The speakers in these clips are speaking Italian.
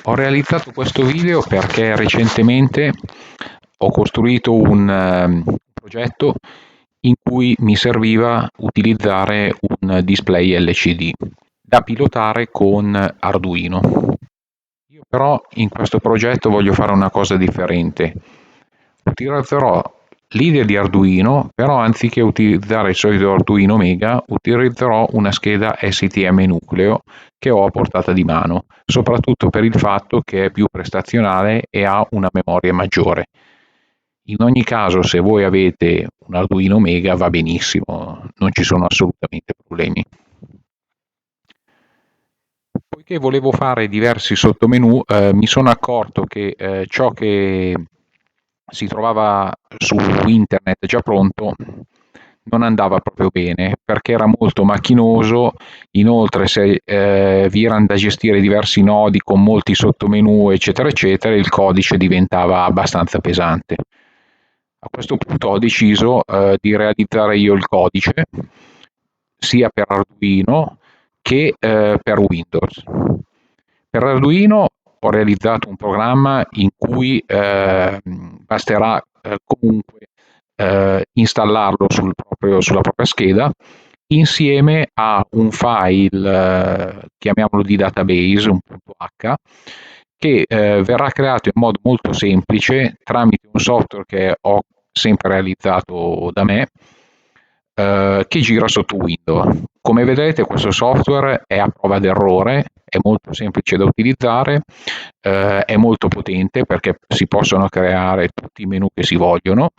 Ho realizzato questo video perché recentemente ho costruito un progetto in cui mi serviva utilizzare un display LCD da pilotare con Arduino. Io però in questo progetto voglio fare una cosa differente. Utilizzerò l'idea di Arduino, però anziché utilizzare il solito Arduino Mega, utilizzerò una scheda STM nucleo che ho a portata di mano, soprattutto per il fatto che è più prestazionale e ha una memoria maggiore. In ogni caso, se voi avete un Arduino Mega va benissimo, non ci sono assolutamente problemi. Poiché volevo fare diversi sottomenu, mi sono accorto che ciò che si trovava su internet già pronto non andava proprio bene perché era molto macchinoso. Inoltre, se vi erano da gestire diversi nodi con molti sottomenu, eccetera, eccetera, il codice diventava abbastanza pesante. A questo punto ho deciso di realizzare io il codice sia per Arduino che per Windows. Per Arduino ho realizzato un programma in cui basterà comunque installarlo sulla propria scheda insieme a un file, chiamiamolo di database, un .h, che verrà creato in modo molto semplice tramite un software che ho sempre realizzato da me, che gira sotto Windows. Come vedete, questo software è a prova d'errore, è molto semplice da utilizzare, è molto potente perché si possono creare tutti i menu che si vogliono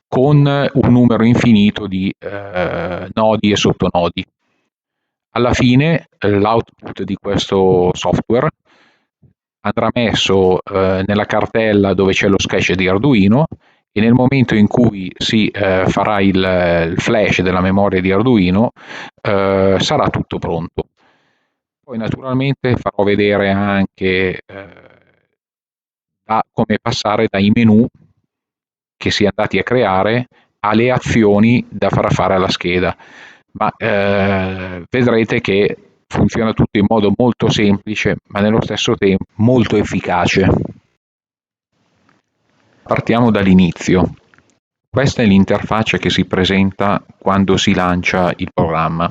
con un numero infinito di nodi e sottonodi. Alla fine l'output di questo software andrà messo nella cartella dove c'è lo sketch di Arduino e nel momento in cui si farà il flash della memoria di Arduino sarà tutto pronto. Poi naturalmente farò vedere anche come passare dai menu che si è andati a creare alle azioni da far fare alla scheda, ma vedrete che funziona tutto in modo molto semplice, ma nello stesso tempo molto efficace. Partiamo dall'inizio. Questa è l'interfaccia che si presenta quando si lancia il programma.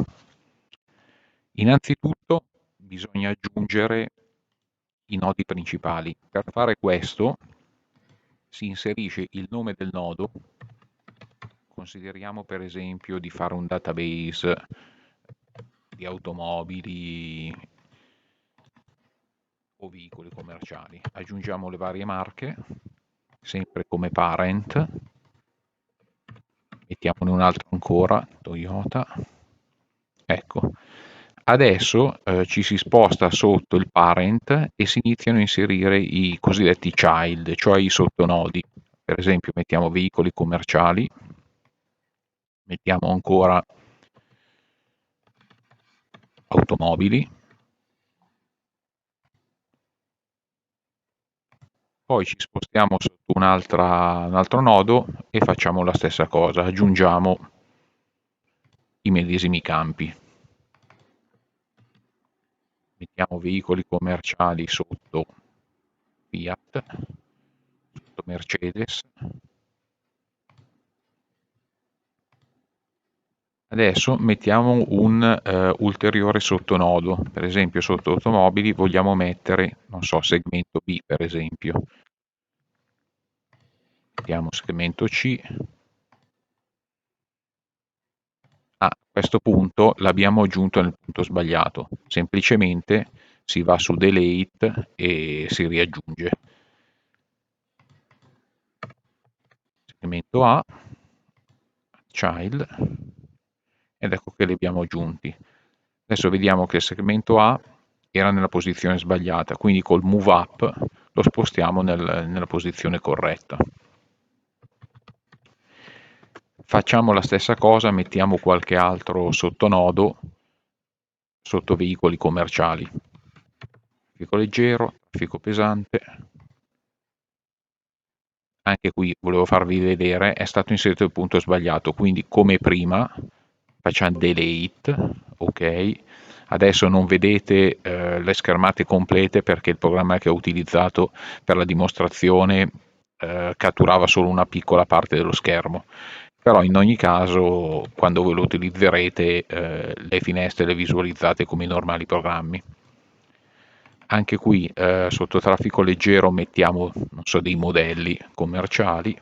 Innanzitutto bisogna aggiungere i nodi principali. Per fare questo si inserisce il nome del nodo. Consideriamo per esempio di fare un database di automobili o veicoli commerciali. Aggiungiamo le varie marche, sempre come parent, mettiamone un altro ancora, Toyota. Ecco, adesso ci si sposta sotto il parent e si iniziano a inserire i cosiddetti child, cioè i sottonodi. Per esempio mettiamo veicoli commerciali, mettiamo ancora automobili, poi ci spostiamo sotto un altro nodo e facciamo la stessa cosa, aggiungiamo i medesimi campi. Mettiamo veicoli commerciali sotto Fiat, sotto Mercedes. Adesso mettiamo un ulteriore sottonodo, per esempio sotto automobili vogliamo mettere, non so, segmento B per esempio. Mettiamo segmento C. A questo punto l'abbiamo aggiunto nel punto sbagliato, semplicemente si va su Delete e si riaggiunge. Segmento A, Child, ed ecco che li abbiamo aggiunti. Adesso vediamo che il segmento A era nella posizione sbagliata, quindi col Move Up lo spostiamo nella posizione corretta. Facciamo la stessa cosa, mettiamo qualche altro sottonodo sotto veicoli commerciali. Traffico leggero, traffico pesante. Anche qui volevo farvi vedere, è stato inserito il punto sbagliato, quindi come prima facciamo delete, ok, Adesso non vedete le schermate complete perché il programma che ho utilizzato per la dimostrazione catturava solo una piccola parte dello schermo. Però in ogni caso, quando voi lo utilizzerete, le finestre le visualizzate come i normali programmi. Anche qui sotto traffico leggero mettiamo, non so, dei modelli commerciali.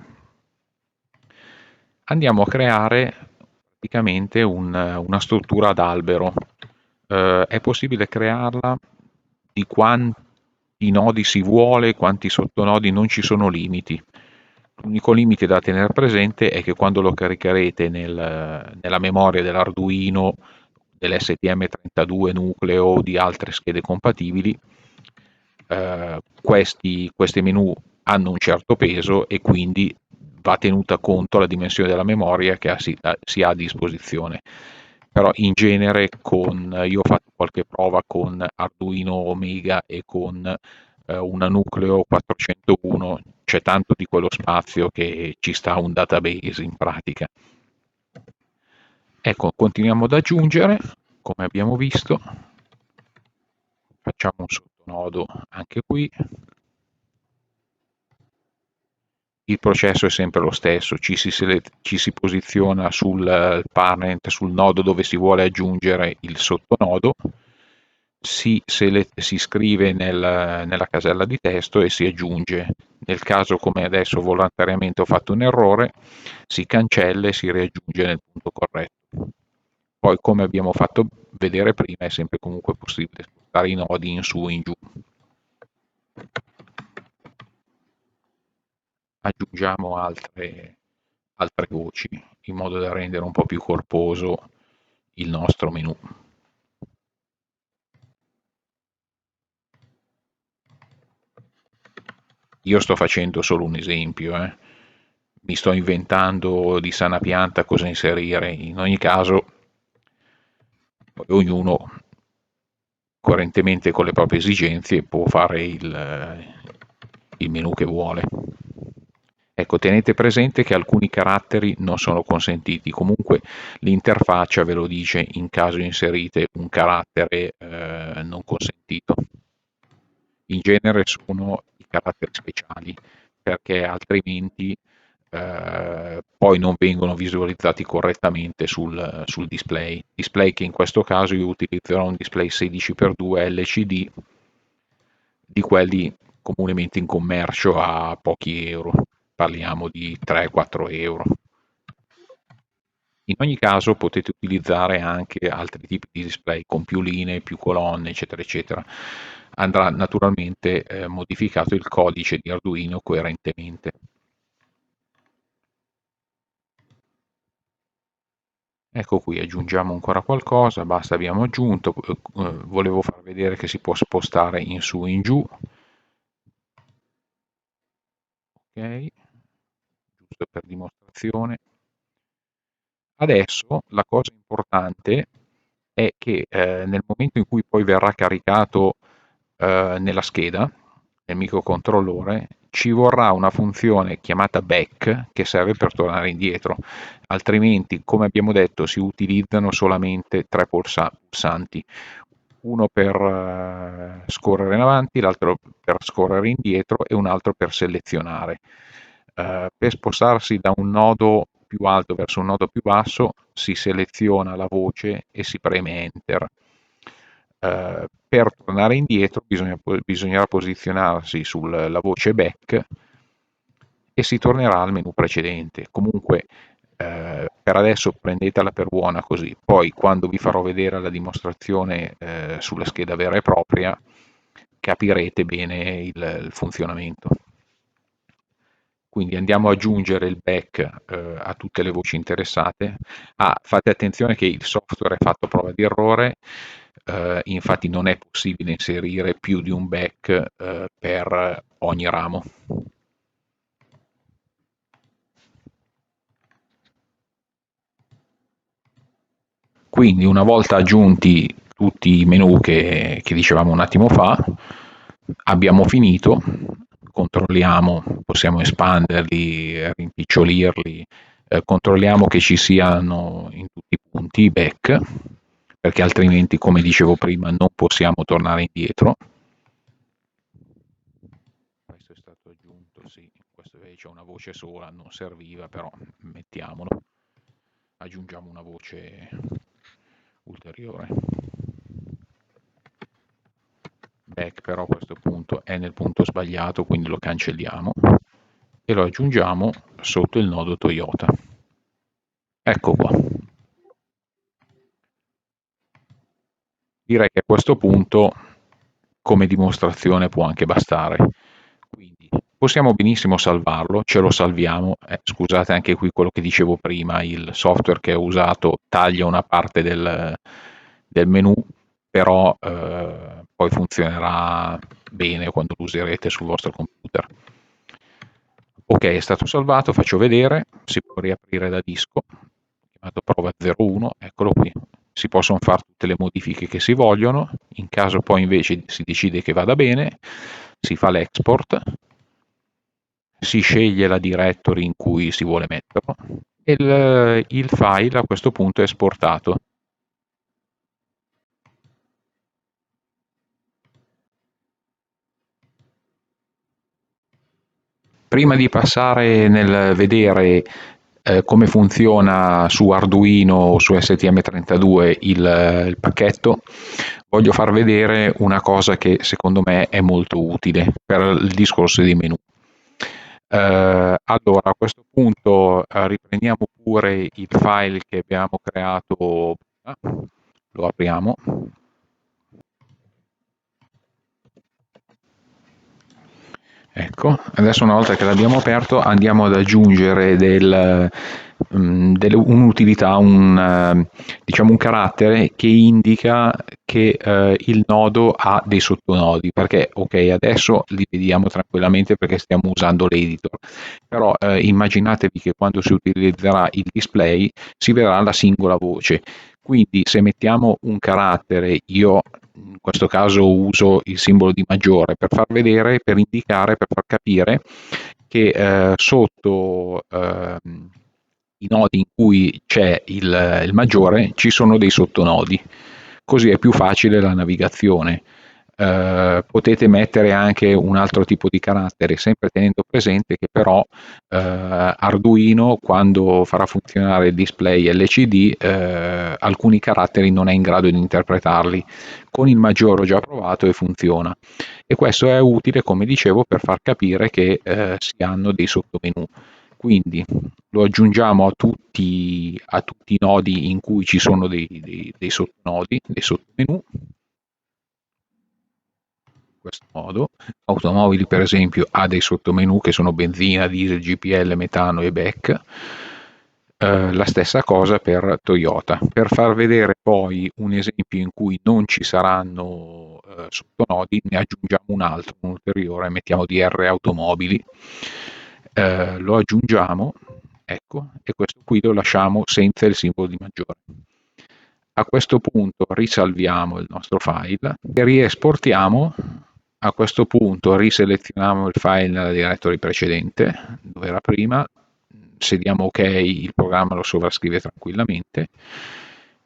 Andiamo a creare praticamente una struttura ad albero. È possibile crearla di quanti nodi si vuole, quanti sottonodi, non ci sono limiti. L'unico limite da tenere presente è che quando lo caricherete nella memoria dell'Arduino, dell'STM32 nucleo o di altre schede compatibili, questi menu hanno un certo peso e quindi va tenuta conto la dimensione della memoria che si ha a disposizione. Però in genere io ho fatto qualche prova con Arduino Omega e con una Nucleo 401, c'è tanto di quello spazio che ci sta un database in pratica. Ecco, continuiamo ad aggiungere, come abbiamo visto, facciamo un sottonodo anche qui. Il processo è sempre lo stesso, ci si posiziona sul parent, sul nodo dove si vuole aggiungere il sottonodo, si scrive nella casella di testo e si aggiunge. Nel caso, come adesso volontariamente ho fatto un errore, si cancella e si riaggiunge nel punto corretto. Poi, come abbiamo fatto vedere prima, è sempre comunque possibile spostare i nodi in su e in giù. Aggiungiamo altre voci in modo da rendere un po' più corposo il nostro menu. Io sto facendo solo un esempio, mi sto inventando di sana pianta cosa inserire. In ogni caso, poi ognuno, coerentemente con le proprie esigenze, può fare il menu che vuole. Ecco, tenete presente che alcuni caratteri non sono consentiti, comunque l'interfaccia ve lo dice in caso inserite un carattere non consentito. In genere sono i caratteri speciali, perché altrimenti poi non vengono visualizzati correttamente sul display. Display che in questo caso io utilizzerò un display 16x2 LCD di quelli comunemente in commercio a pochi euro, parliamo di 3-4 euro. In ogni caso potete utilizzare anche altri tipi di display con più linee, più colonne, eccetera, eccetera. Andrà naturalmente modificato il codice di Arduino coerentemente. Ecco qui, aggiungiamo ancora qualcosa, basta, abbiamo aggiunto, volevo far vedere che si può spostare in su e in giù, ok, giusto per dimostrazione. Adesso la cosa importante è che nel momento in cui poi verrà caricato nella scheda, nel microcontrollore, ci vorrà una funzione chiamata back che serve per tornare indietro, altrimenti, come abbiamo detto, si utilizzano solamente tre pulsanti, uno per scorrere in avanti, l'altro per scorrere indietro e un altro per selezionare. Per spostarsi da un nodo più alto verso un nodo più basso si seleziona la voce e si preme Enter. Per tornare indietro bisognerà posizionarsi sulla voce back e si tornerà al menu precedente. Comunque per adesso prendetela per buona così, poi quando vi farò vedere la dimostrazione sulla scheda vera e propria capirete bene il funzionamento. Quindi andiamo ad aggiungere il back a tutte le voci interessate. Fate attenzione che il software è fatto a prova di errore, infatti non è possibile inserire più di un back per ogni ramo. Quindi una volta aggiunti tutti i menu che dicevamo un attimo fa, abbiamo finito, controlliamo, possiamo espanderli, rimpicciolirli, controlliamo che ci siano in tutti i punti i back, perché altrimenti, come dicevo prima, non possiamo tornare indietro. Questo è stato aggiunto, sì, questo c'è una voce sola, non serviva, però mettiamolo. Aggiungiamo una voce ulteriore. Back però a questo punto è nel punto sbagliato, quindi lo cancelliamo e lo aggiungiamo sotto il nodo Toyota. Ecco qua. Direi che a questo punto come dimostrazione può anche bastare. Quindi possiamo benissimo salvarlo, ce lo salviamo. Scusate anche qui quello che dicevo prima, il software che ho usato taglia una parte del menu, però poi funzionerà bene quando lo userete sul vostro computer. Ok, è stato salvato, faccio vedere, si può riaprire da disco, chiamato prova 01, eccolo qui. Si possono fare tutte le modifiche che si vogliono, in caso poi invece si decide che vada bene, si fa l'export, si sceglie la directory in cui si vuole metterlo e il file a questo punto è esportato. Prima di passare nel vedere come funziona su Arduino o su STM32 il pacchetto, voglio far vedere una cosa che secondo me è molto utile per il discorso di menu. Allora, a questo punto riprendiamo pure il file che abbiamo creato prima, lo apriamo. Ecco, adesso una volta che l'abbiamo aperto andiamo ad aggiungere un'utilità, diciamo un carattere che indica che il nodo ha dei sottonodi, perché ok, adesso li vediamo tranquillamente perché stiamo usando l'editor, però immaginatevi che quando si utilizzerà il display si vedrà la singola voce. Quindi se mettiamo un carattere, io in questo caso uso il simbolo di maggiore per far vedere, per indicare, per far capire che sotto i nodi in cui c'è il maggiore ci sono dei sottonodi, così è più facile la navigazione. Potete mettere anche un altro tipo di carattere, sempre tenendo presente che però Arduino, quando farà funzionare il display LCD, alcuni caratteri non è in grado di interpretarli. Con il maggiore ho già provato e funziona. E questo è utile, come dicevo, per far capire che si hanno dei sottomenu. Quindi lo aggiungiamo a tutti i nodi in cui ci sono dei sottonodi, dei sottomenu, in questo modo. Automobili, per esempio, ha dei sottomenu che sono benzina, diesel, GPL, metano e BEC. La stessa cosa per Toyota. Per far vedere poi un esempio in cui non ci saranno sottonodi, ne aggiungiamo un altro, un ulteriore, mettiamo DR automobili, lo aggiungiamo, ecco, e questo qui lo lasciamo senza il simbolo di maggiore. A questo punto risalviamo il nostro file e riesportiamo. A questo punto riselezioniamo il file nella directory precedente, dove era prima, se diamo ok il programma lo sovrascrive tranquillamente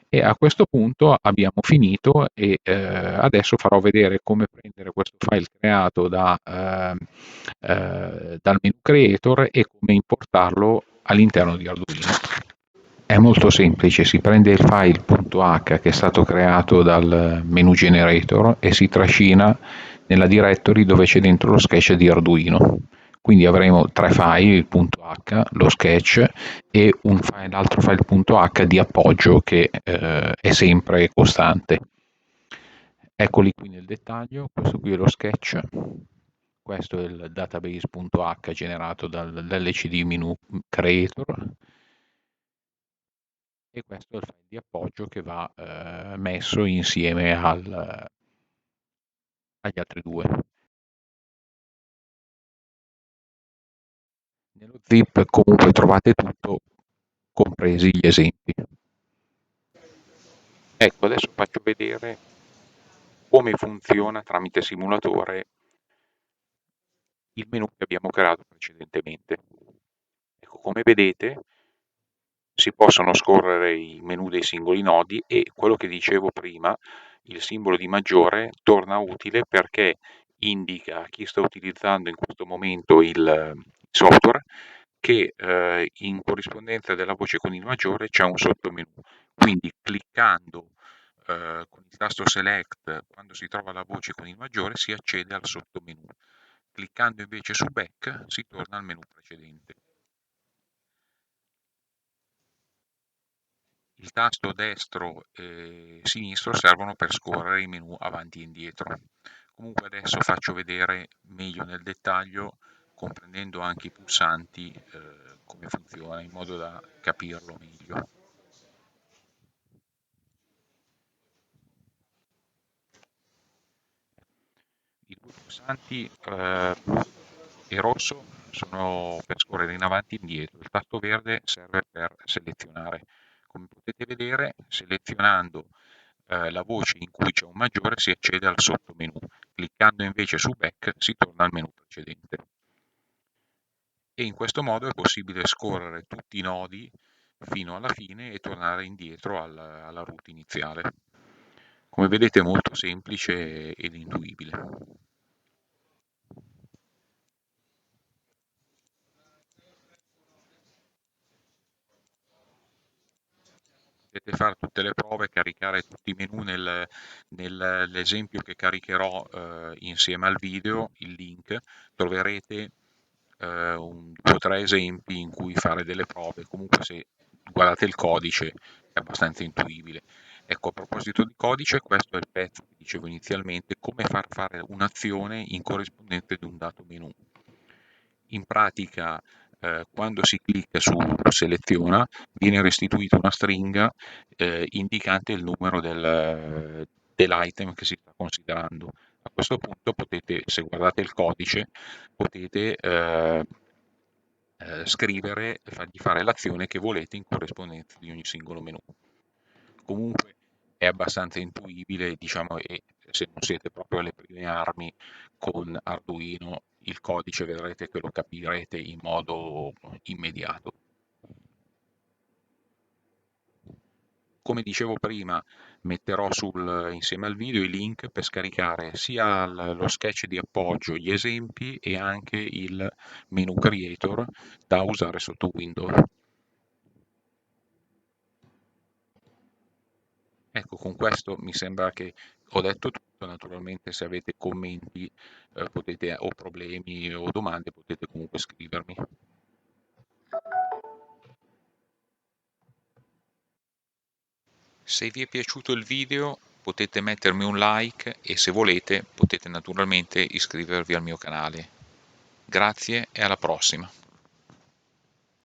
e a questo punto abbiamo finito e adesso farò vedere come prendere questo file creato dal menu creator e come importarlo all'interno di Arduino. È molto semplice, si prende il file .h che è stato creato dal menu generator e si trascina nella directory dove c'è dentro lo sketch di Arduino. Quindi avremo tre file, il .h, lo sketch e l'altro file .h di appoggio che è sempre costante. Eccoli qui nel dettaglio, questo qui è lo sketch, questo è il database.h generato dall'LCD menu creator e questo è il file di appoggio che va messo insieme agli altri due. Nello zip comunque trovate tutto, compresi gli esempi. Ecco, adesso faccio vedere come funziona tramite simulatore il menu che abbiamo creato precedentemente. Ecco, come vedete si possono scorrere i menu dei singoli nodi e quello che dicevo prima, il simbolo di maggiore torna utile perché indica a chi sta utilizzando in questo momento il software che in corrispondenza della voce con il maggiore c'è un sottomenu. Quindi cliccando con il tasto Select quando si trova la voce con il maggiore si accede al sottomenu. Cliccando invece su Back si torna al menu precedente. Il tasto destro e sinistro servono per scorrere i menu avanti e indietro. Comunque adesso faccio vedere meglio nel dettaglio, comprendendo anche i pulsanti, come funziona, in modo da capirlo meglio. I due pulsanti blu e rosso sono per scorrere in avanti e indietro, il tasto verde serve per selezionare. Come potete vedere, selezionando la voce in cui c'è un maggiore si accede al sottomenu, cliccando invece su Back si torna al menu precedente. E in questo modo è possibile scorrere tutti i nodi fino alla fine e tornare indietro alla route iniziale. Come vedete è molto semplice ed intuibile. Potete fare tutte le prove, caricare tutti i menu nell'esempio che caricherò insieme al video, il link, troverete due o tre esempi in cui fare delle prove. Comunque se guardate il codice è abbastanza intuibile. Ecco, a proposito di codice, questo è il pezzo che dicevo inizialmente, come far fare un'azione in corrispondenza di un dato menu. In pratica, quando si clicca su seleziona, viene restituita una stringa indicante il numero dell'item che si sta considerando. A questo punto potete, se guardate il codice, potete scrivere e fargli fare l'azione che volete in corrispondenza di ogni singolo menu. Comunque è abbastanza intuibile, diciamo, e se non siete proprio alle prime armi con Arduino, il codice vedrete che lo capirete in modo immediato. Come dicevo prima, metterò insieme al video i link per scaricare sia lo sketch di appoggio, gli esempi e anche il menu creator da usare sotto Windows. Ecco, con questo mi sembra che ho detto tutto. Naturalmente, se avete commenti, o problemi o domande, potete comunque scrivermi. Se vi è piaciuto il video, potete mettermi un like e se volete potete naturalmente iscrivervi al mio canale. Grazie e alla prossima.